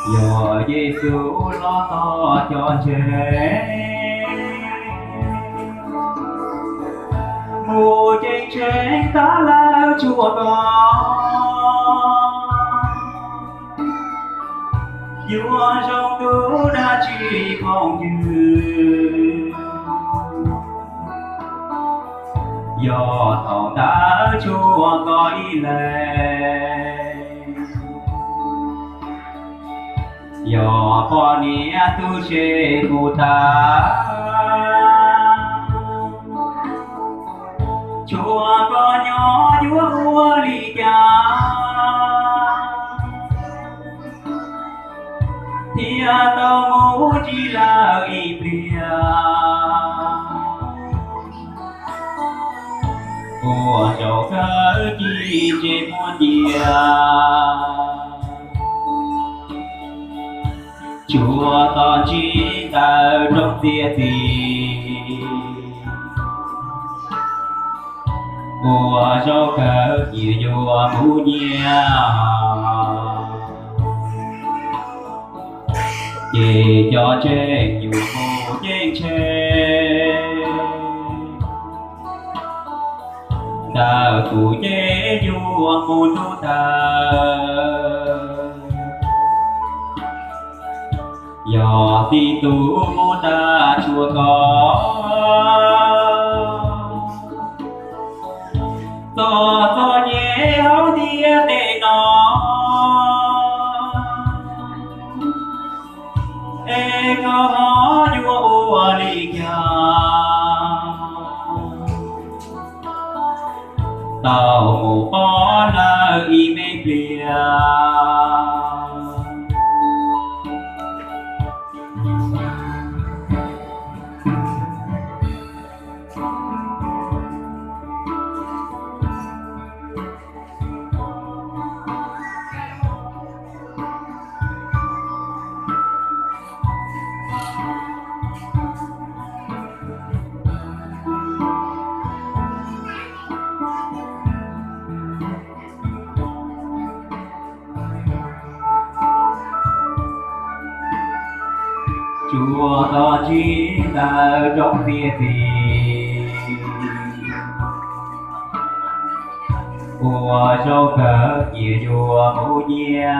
do Giêsu lo to cho trẻ. Mùa tranh tranh ta lao chùa con, Chúa trong tú đã chỉ không dư. Do thầu ta Chúa có ý lệ, do con ý tu chế cụ ta. Chúa có nhỏ Chúa lý cha, thì tao ngủ chỉ là ý bia. Của cháu khởi kỳ chế muôn địa, Chúa toàn chỉ ta trong địa thì. Của cháu khởi kỳ Chúa mũ nhia, chỉ cho chế nhiều mũ chênh chế. Ta cụ chế Chúa mũ tu ta, do ti tu mô ta Chúa có. To nhé hấu tia tệ nó, ê có hó Chúa ua lý cha. Tao mù có là y mê bia, Chúa to chỉ ta trong địa thì. Của cháu khởi kỳ Chúa mũ nhia,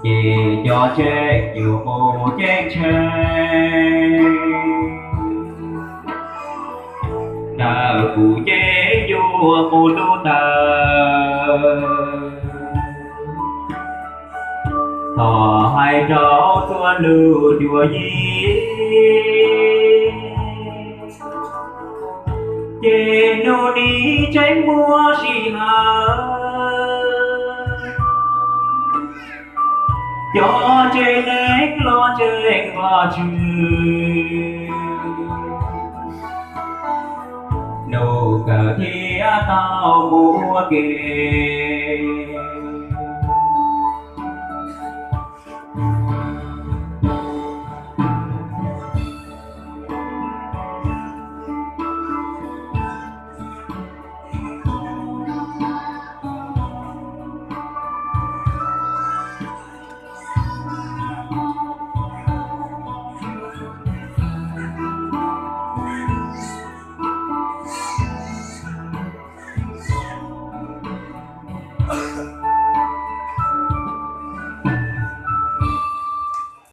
chỉ cho chết nhiều mũ chênh chế. Ta cụ chế Chúa mũ tu ta, thọ hai cháu tuân lưu Chúa Nhi. Chê nô đi tránh mua gì hả, cho chê nếch lo chê và chư. Nô cờ thia tao mua kê,